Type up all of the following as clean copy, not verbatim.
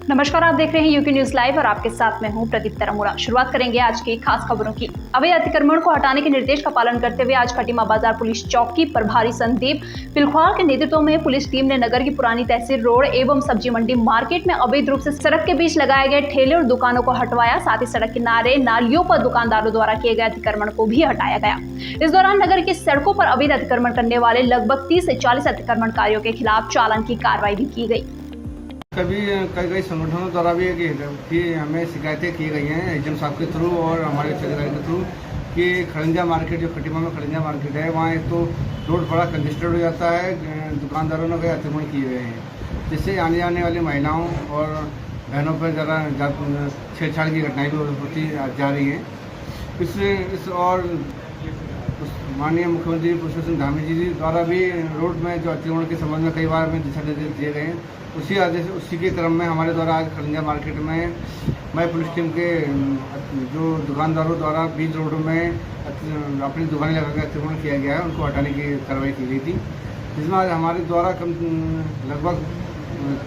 नमस्कार, आप देख रहे हैं यूके न्यूज लाइव और आपके साथ मैं हूं प्रदीप तरमुरा। शुरुआत करेंगे आज की खास खबरों की। अवैध अतिक्रमण को हटाने के निर्देश का पालन करते हुए आज खटीमा बाजार पुलिस चौकी प्रभारी संदीप पिलखवाल के नेतृत्व में पुलिस टीम ने नगर की पुरानी तहसील रोड एवं सब्जी मंडी मार्केट में अवैध रूप से सड़क के बीच लगाए गए ठेले और दुकानों को हटवाया। साथ ही सड़क किनारे नालियों पर दुकानदारों द्वारा किए गए अतिक्रमण को भी हटाया गया। इस दौरान नगर की सड़कों पर अवैध अतिक्रमण करने वाले लगभग 30 से 40 अतिक्रमणकारियों के खिलाफ चालान की कार्रवाई भी की गई। कई संगठनों द्वारा भी हमें शिकायतें की गई हैं एचएम साहब के थ्रू और हमारे ठेकेदार के थ्रू कि खड़ंजा मार्केट, जो खटीमा में खड़ंजा मार्केट है, वहाँ एक तो रोड बड़ा कंजेस्टेड हो जाता है, दुकानदारों ने कई अतिक्रमण किए हुए हैं, जिससे आने जाने वाली महिलाओं और बहनों पर ज़रा छेड़छाड़ की घटनाएं भी होती जा रही हैं। इस और माननीय मुख्यमंत्री पुष्कर सिंह धामी जी द्वारा भी रोड में जो अतिक्रमण के संबंध में कई बार में दिशा निर्देश दिए गए हैं। उसी के क्रम में हमारे द्वारा आज खड़ंजा मार्केट में मैं पुलिस टीम के जो दुकानदारों द्वारा बीच रोड में अपनी दुकानें लगा कर अतिक्रमण किया गया है, उनको हटाने की कार्रवाई की गई थी, जिसमें आज हमारे द्वारा लगभग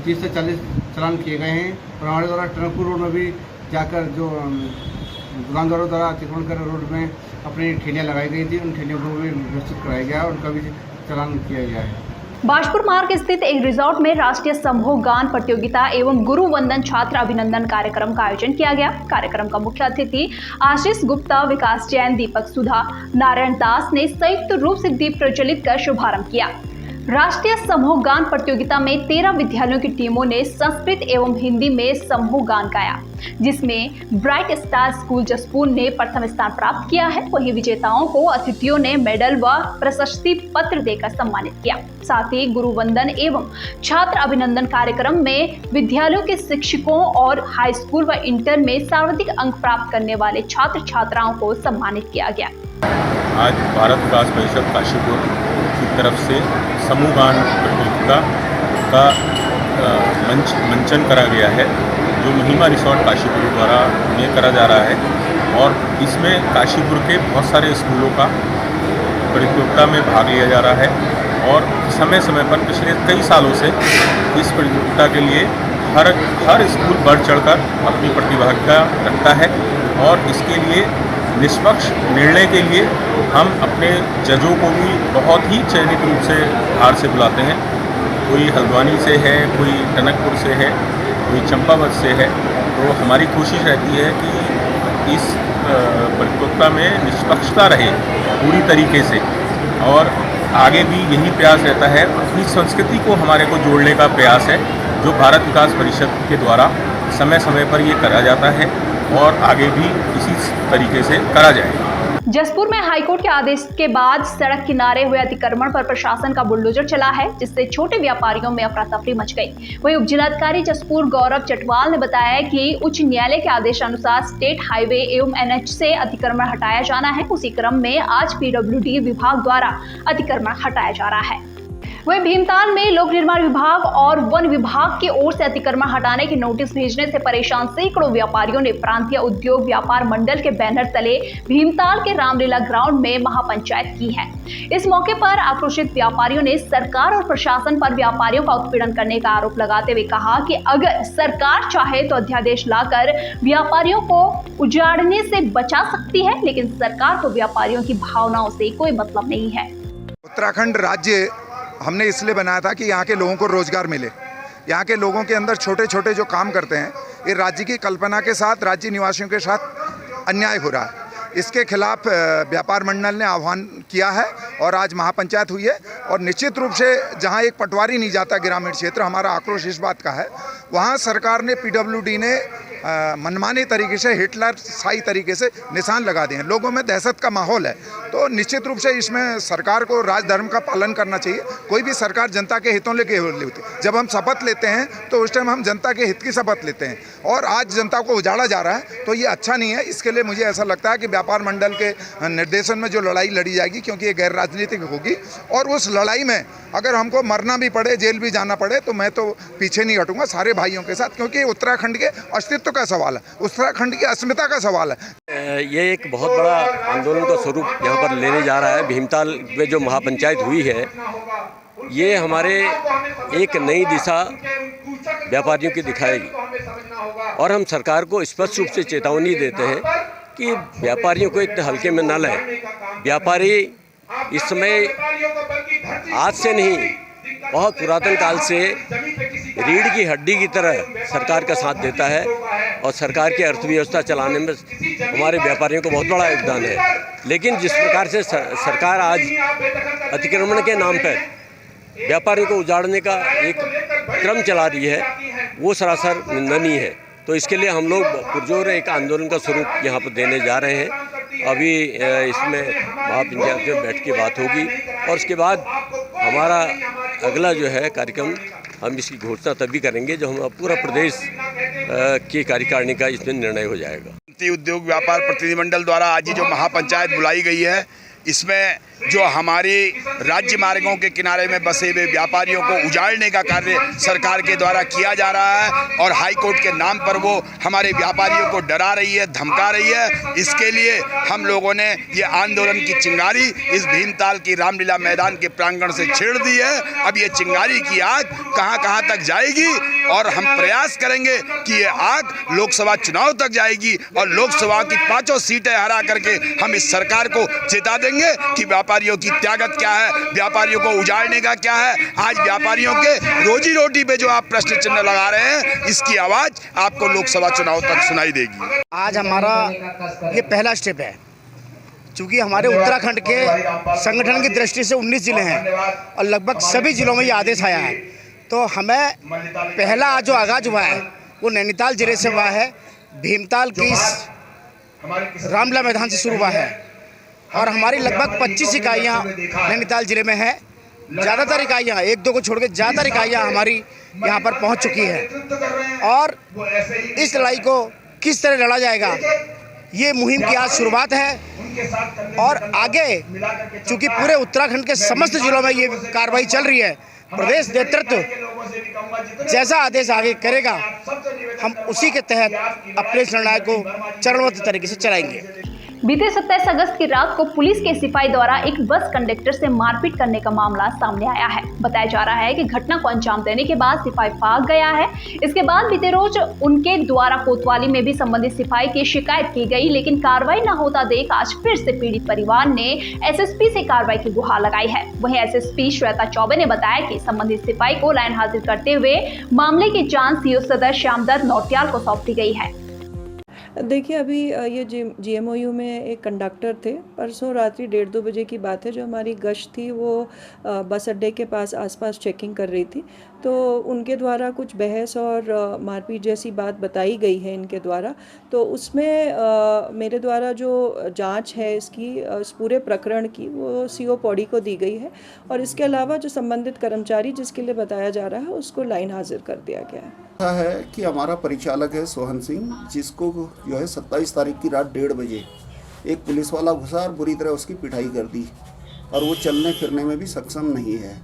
30 से 40 चालान किए गए हैं। और हमारे द्वारा टनकपुर रोड में भी जाकर जो दुकानदारों द्वारा अतिक्रमण कर रोड में अपनी ठेलियाँ लगाई गई थी, उन ठेलियों को भी व्यवस्थित कराया गया है, उनका भी चालान किया गया है। बाजपुर मार्ग स्थित एक रिजॉर्ट में राष्ट्रीय समूह गान प्रतियोगिता एवं गुरु वंदन छात्र अभिनंदन कार्यक्रम का आयोजन किया गया। कार्यक्रम का मुख्य अतिथि आशीष गुप्ता, विकास जैन, दीपक सुधा, नारायण दास ने संयुक्त रूप से दीप प्रज्वलित कर शुभारंभ किया। राष्ट्रीय समूह गान प्रतियोगिता में 13 विद्यालयों की टीमों ने संस्कृत एवं हिंदी में समूह गान गाया, जिसमें ब्राइट स्टार स्कूल जसपुर ने प्रथम स्थान प्राप्त किया है। वहीं विजेताओं को अतिथियों ने मेडल व प्रशस्ति पत्र देकर सम्मानित किया। साथ ही गुरु वंदन एवं छात्र अभिनंदन कार्यक्रम में विद्यालयों के शिक्षकों और हाई स्कूल व इंटर में सर्वाधिक अंक प्राप्त करने वाले छात्र छात्राओं को सम्मानित किया गया। आज भारत विकास परिषद काशीपुर की तरफ से समूह गान प्रतियोगिता का मंचन करा गया है, जो महिमा रिसोर्ट काशीपुर द्वारा ये करा जा रहा है। और इसमें काशीपुर के बहुत सारे स्कूलों का प्रतियोगिता में भाग लिया जा रहा है और समय समय पर पिछले कई सालों से इस प्रतियोगिता के लिए हर स्कूल बढ़ चढ़कर अपनी प्रतिभागिता रखता है। और इसके लिए निष्पक्ष निर्णय के लिए हम अपने जजों को भी बहुत ही चयनित रूप से बाहर से बुलाते हैं। कोई हल्द्वानी से है, कोई टनकपुर से है, कोई चंपावत से है। तो हमारी कोशिश रहती है कि इस प्रतियोगिता में निष्पक्षता रहे पूरी तरीके से, और आगे भी यही प्रयास रहता है। अपनी संस्कृति को हमारे को जोड़ने का प्रयास है, जो भारत विकास परिषद के द्वारा समय समय पर ये करा जाता है और आगे भी इसी तरीके से करा जाएगा। जसपुर में हाईकोर्ट के आदेश के बाद सड़क किनारे हुए अतिक्रमण पर प्रशासन का बुलडोजर चला है, जिससे छोटे व्यापारियों में अफरा तफरी मच गई। वहीं उपजिलाधिकारी जसपुर गौरव चटवाल ने बताया कि उच्च न्यायालय के आदेशानुसार स्टेट हाईवे एवं एनएच से अतिक्रमण हटाया जाना है। उसी क्रम में आज पीडब्ल्यूडी विभाग द्वारा अतिक्रमण हटाया जा रहा है। वहीं भीमताल में लोक निर्माण विभाग और वन विभाग की ओर से अतिक्रमण हटाने के नोटिस भेजने से परेशान सैकड़ों व्यापारियों ने प्रांतीय उद्योग व्यापार मंडल के बैनर तले भीमताल के रामलीला ग्राउंड में महापंचायत की है। इस मौके पर आक्रोशित व्यापारियों ने सरकार और प्रशासन पर व्यापारियों का उत्पीड़न करने का आरोप लगाते हुए कहा कि अगर सरकार चाहे तो अध्यादेश लाकर व्यापारियों को उजाड़ने से बचा सकती है, लेकिन सरकार को व्यापारियों की भावनाओं से कोई मतलब नहीं है। उत्तराखंड राज्य हमने इसलिए बनाया था कि यहाँ के लोगों को रोजगार मिले। यहाँ के लोगों के अंदर छोटे छोटे जो काम करते हैं, ये राज्य की कल्पना के साथ राज्य निवासियों के साथ अन्याय हो रहा है। इसके खिलाफ व्यापार मंडल ने आह्वान किया है और आज महापंचायत हुई है। और निश्चित रूप से जहाँ एक पटवारी नहीं जाता ग्रामीण क्षेत्र, हमारा आक्रोश इस बात का है, वहाँ सरकार ने पीडब्ल्यूडी ने मनमाने तरीके से, हिटलर शाही तरीके से निशान लगा दिए हैं। लोगों में दहशत का माहौल है। तो निश्चित रूप से इसमें सरकार को राजधर्म का पालन करना चाहिए। कोई भी सरकार जनता के हितों लेके होती है। जब हम शपथ लेते हैं तो उस टाइम हम जनता के हित की शपथ लेते हैं, और आज जनता को उजाड़ा जा रहा है, तो ये अच्छा नहीं है। इसके लिए मुझे ऐसा लगता है कि व्यापार मंडल के निर्देशन में जो लड़ाई लड़ी जाएगी, क्योंकि ये गैर राजनीतिक होगी, और उस लड़ाई में अगर हमको मरना भी पड़े, जेल भी जाना पड़े, तो मैं तो पीछे नहीं हटूंगा सारे भाइयों के साथ, क्योंकि उत्तराखंड के अस्तित्व का सवाल है, उत्तराखंड की अस्मिता का सवाल है। ये एक बहुत बड़ा आंदोलन का स्वरूप यहाँ पर लेने जा रहा है। भीमताल में जो महापंचायत हुई है, ये हमारे एक नई दिशा व्यापारियों की दिखाएगी। और हम सरकार को स्पष्ट रूप से चेतावनी देते हैं कि व्यापारियों को इतने हल्के में न लें। व्यापारी इस समय आज से नहीं, बहुत पुरातन काल से रीढ़ की हड्डी की तरह सरकार का साथ देता है और सरकार की अर्थव्यवस्था चलाने में हमारे व्यापारियों को बहुत बड़ा योगदान है। लेकिन जिस प्रकार से सरकार आज अतिक्रमण के नाम पर व्यापारियों को उजाड़ने का एक क्रम चला रही है, वो सरासर निंदनीय है। तो इसके लिए हम लोग पुरजोर एक आंदोलन का स्वरूप यहाँ पर देने जा रहे हैं। अभी इसमें महापंचायत में बैठ के बात होगी और उसके बाद हमारा अगला जो है कार्यक्रम, हम इसकी घोषणा तभी करेंगे जब हम पूरा प्रदेश की कार्यकारिणी का इसमें निर्णय हो जाएगा। उद्योग व्यापार प्रतिनिधिमंडल द्वारा आज ही जो महापंचायत बुलाई गई है, इसमें जो हमारी राज्य मार्गों के किनारे में बसे हुए व्यापारियों को उजाड़ने का कार्य सरकार के द्वारा किया जा रहा है और हाई कोर्ट के नाम पर वो हमारे व्यापारियों को डरा रही है, धमका रही है। इसके लिए हम लोगों ने ये आंदोलन की चिंगारी इस भीमताल की रामलीला मैदान के प्रांगण से छेड़ दी है। अब ये चिंगारी की आग कहां तक जाएगी और हम प्रयास करेंगे कि ये आग लोकसभा चुनाव तक जाएगी और लोकसभा की 5 सीटें हरा करके हम इस सरकार को चेता देंगे कि व्यापारियों की त्यागत क्या है, व्यापारियों को उजाड़ने का क्या है। आज व्यापारियों के रोजी रोटी पे जो आप प्रश्न चिन्ह लगा रहे हैं, इसकी आवाज आपको लोकसभा चुनाव तक सुनाई देगी। आज हमारा ये पहला स्टेप है, चूँकि हमारे उत्तराखंड के संगठन की दृष्टि से 19 जिले हैं और लगभग सभी जिलों में ये आदेश आया है। तो हमें पहला जो आगाज हुआ है वो नैनीताल जिले से हुआ है, भीमताल की रामलीला मैदान से शुरू हुआ है और हमारी लगभग 25 इकाइयाँ नैनीताल जिले में है। ज़्यादातर इकाइयाँ, 1-2 को छोड़ के ज़्यादातर इकाइयाँ हमारी यहाँ पर पहुँच चुकी हैं और इस लड़ाई को किस तरह लड़ा जाएगा, ये मुहिम की आज शुरुआत है और आगे चूँकि पूरे उत्तराखंड के समस्त जिलों में ये कार्रवाई चल रही है, प्रदेश नेतृत्व जैसा आदेश आगे करेगा हम उसी के तहत अपने इस लड़ाई को चरणबद्ध तरीके से चलाएंगे। बीते 27 अगस्त की रात को पुलिस के सिपाही द्वारा एक बस कंडक्टर से मारपीट करने का मामला सामने आया है। बताया जा रहा है कि घटना को अंजाम देने के बाद सिपाही भाग गया है। इसके बाद बीते रोज उनके द्वारा कोतवाली में भी संबंधित सिपाही की शिकायत की गई, लेकिन कार्रवाई न होता देख आज फिर से पीड़ित परिवार ने एसएसपी से कार्रवाई की गुहार लगाई है। वहीं एसएसपी श्वेता चौबे ने बताया कि संबंधित सिपाही को लाइन हाजिर करते हुए मामले की जांच सीओ सदर श्यामदत्त नौटियाल को सौंप दी गई है। देखिए, अभी ये GMOU में एक कंडक्टर थे। परसों रात्रि 1:30-2 बजे की बात है। जो हमारी गश्त थी वो बस अड्डे के पास आसपास चेकिंग कर रही थी, तो उनके द्वारा कुछ बहस और मारपीट जैसी बात बताई गई है इनके द्वारा। तो उसमें मेरे द्वारा जो जांच है इसकी, इस पूरे प्रकरण की, वो CO पौड़ी को दी गई है और इसके अलावा जो संबंधित कर्मचारी जिसके लिए बताया जा रहा है उसको लाइन हाजिर कर दिया गया है। है कि हमारा परिचालक है सोहन सिंह, जिसको जो है 27 तारीख की रात 1:30 बजे एक पुलिस वाला घुसा और बुरी तरह उसकी पिटाई कर दी और वो चलने फिरने में भी सक्षम नहीं है,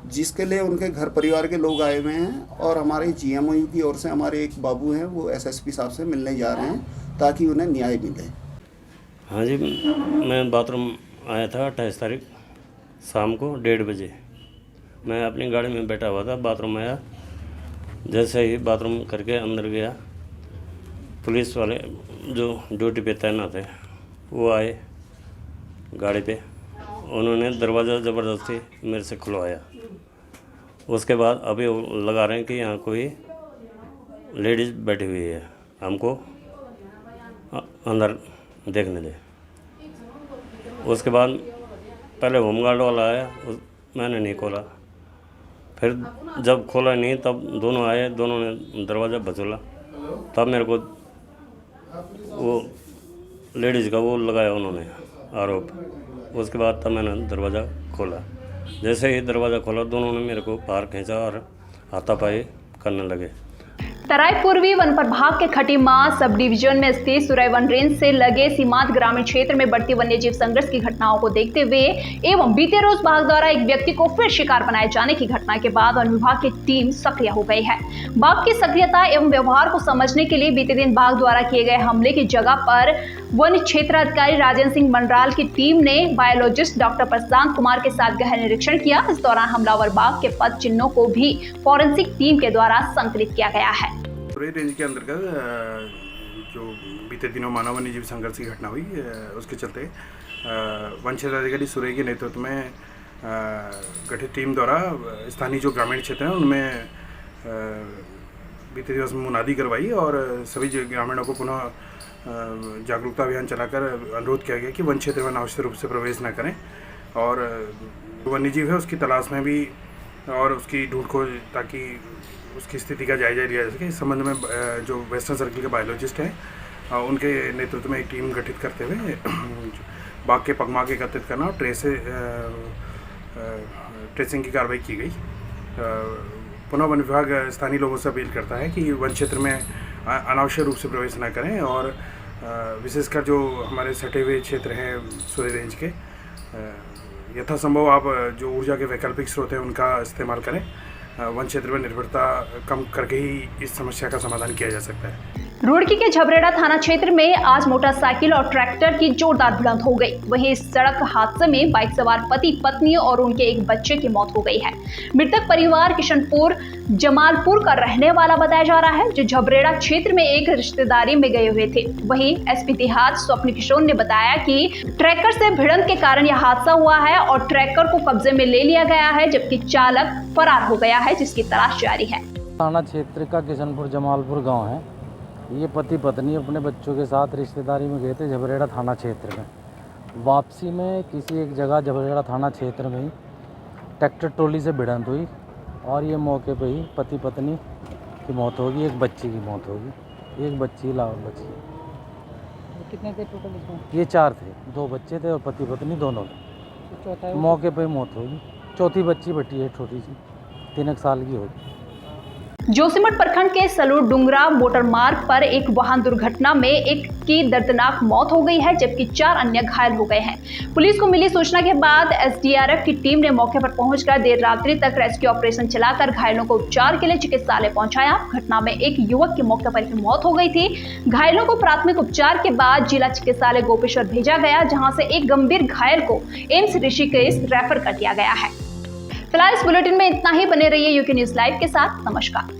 जिसके लिए उनके घर परिवार के लोग आए हुए हैं और हमारे GMOU की ओर से हमारे एक बाबू हैं वो SSP साहब से मिलने जा रहे हैं ताकि उन्हें न्याय मिले। हाँ जी, मैं बाथरूम आया था 28 तारीख शाम को 1:30 बजे। मैं अपनी गाड़ी में बैठा हुआ था, बाथरूम आया। जैसे ही बाथरूम करके अंदर गया, पुलिस वाले जो ड्यूटी पे तैनात है वो आए गाड़ी पे। उन्होंने दरवाज़ा ज़बरदस्ती मेरे से खुलवाया। उसके बाद अभी वो लगा रहे हैं कि यहाँ कोई लेडीज़ बैठी हुई है, हमको अंदर देखने दे। उसके बाद पहले होमगार्ड वाला आया, मैंने नहीं खोला। फिर जब खोला नहीं तब दोनों आए, दोनों ने दरवाज़ा बचोला। तब मेरे को वो लेडीज़ का वो लगाया उन्होंने आरोप। उसके बाद तब मैंने दरवाज़ा खोला। जैसे ही दरवाज़ा खोला, दोनों ने मेरे को बाहर खींचा और हाथापाई करने लगे। तराई पूर्वी वन प्रभाग के खटीमा सब डिवीजन में स्थित सुरई वन रेंज से लगे सीमांत ग्रामीण क्षेत्र में बढ़ती वन्यजीव संघर्ष की घटनाओं को देखते हुए एवं बीते रोज बाघ द्वारा एक व्यक्ति को फिर शिकार बनाए जाने की घटना के बाद वन विभाग की टीम सक्रिय हो गई है। बाघ की सक्रियता एवं व्यवहार को समझने के लिए बीते दिन बाघ द्वारा किए गए हमले की जगह पर वन क्षेत्राधिकारी राजेंद्र सिंह मंडराल की टीम ने बायोलॉजिस्ट डॉक्टर प्रशांत कुमार के साथ गहन निरीक्षण किया। इस दौरान हमलावर बाघ के पद चिन्हों को भी फॉरेंसिक टीम के द्वारा संकलित किया गया है। सुरई रेंज के अंतर्गत जो बीते दिनों मानव वन्यजीव संघर्ष की घटना हुई, उसके चलते वन क्षेत्र अधिकारी सुरई के नेतृत्व में गठित टीम द्वारा स्थानीय जो ग्रामीण क्षेत्र हैं उनमें बीते दिवस में मुनादी करवाई और सभी ग्रामीणों को पुनः जागरूकता अभियान चलाकर अनुरोध किया गया कि वन क्षेत्र में अनावश्यक रूप से प्रवेश न करें और वन्यजीव है उसकी तलाश में भी और उसकी ढूंढ खोज, ताकि उसकी स्थिति का जायजा लिया जा सके। इस संबंध में जो वेस्टर्न सर्किल के बायोलॉजिस्ट हैं उनके नेतृत्व में एक टीम गठित करते हुए बाघ के पगमार्क एकत्रित करना और ट्रेसिंग की कार्रवाई की गई। पुनः वन विभाग स्थानीय लोगों से अपील करता है कि वन क्षेत्र में अनावश्यक रूप से प्रवेश न करें और विशेषकर जो हमारे सटे हुए क्षेत्र हैं सुरई रेंज के, यथासंभव आप जो ऊर्जा के वैकल्पिक स्रोत हैं उनका इस्तेमाल करें। वन क्षेत्र में निर्भरता कम करके ही इस समस्या का समाधान किया जा सकता है। रुड़की के झबरेड़ा थाना क्षेत्र में आज मोटरसाइकिल और ट्रैक्टर की जोरदार भिड़ंत हो गई। वहीं इस सड़क हादसे में बाइक सवार पति पत्नी और उनके एक बच्चे की मौत हो गई है। मृतक परिवार किशनपुर जमालपुर का रहने वाला बताया जा रहा है, जो झबरेड़ा क्षेत्र में एक रिश्तेदारी में गए हुए थे। वहीं एसपी देहात स्वप्न किशोर ने बताया कि ट्रैक्टर से भिड़ंत के कारण यह हादसा हुआ है और ट्रैक्टर को कब्जे में ले लिया गया है, जबकि चालक फरार हो गया है, जिसकी तलाश जारी है। थाना क्षेत्र का किशनपुर जमालपुर गाँव है। ये पति पत्नी अपने बच्चों के साथ रिश्तेदारी में गए थे झबरेड़ा थाना क्षेत्र में। वापसी में किसी एक जगह झबरेड़ा थाना क्षेत्र में ही ट्रैक्टर ट्रॉली से भिड़ंत हुई और ये मौके पे ही पति पत्नी की मौत होगी, एक बच्ची की मौत होगी, एक बच्ची लाओ बची। कितने थे टोटल इसमें? ये 4 थे, 2 बच्चे थे और पति पत्नी दोनों थे। मौके पे ही मौत होगी। चौथी बच्ची बटी है छोटी सी, 3 साल की होगी। जोशीमठ प्रखंड के सलूर डुंगरा मोटर मार्ग पर एक वाहन दुर्घटना में एक की दर्दनाक मौत हो गई है, जबकि 4 अन्य घायल हो गए हैं। पुलिस को मिली सूचना के बाद एसडीआरएफ की टीम ने मौके पर पहुंचकर देर रात्रि तक रेस्क्यू ऑपरेशन चलाकर घायलों को उपचार के लिए चिकित्सालय पहुंचाया। घटना में एक युवक की मौके पर ही मौत हो गई थी। घायलों को प्राथमिक उपचार के बाद जिला चिकित्सालय गोपेश्वर भेजा गया, जहाँ से एक गंभीर घायल को एम्स ऋषिकेश रेफर कर दिया गया है। फिलहाल इस बुलेटिन में इतना ही। बने रहिए यूके न्यूज लाइव के साथ। नमस्कार।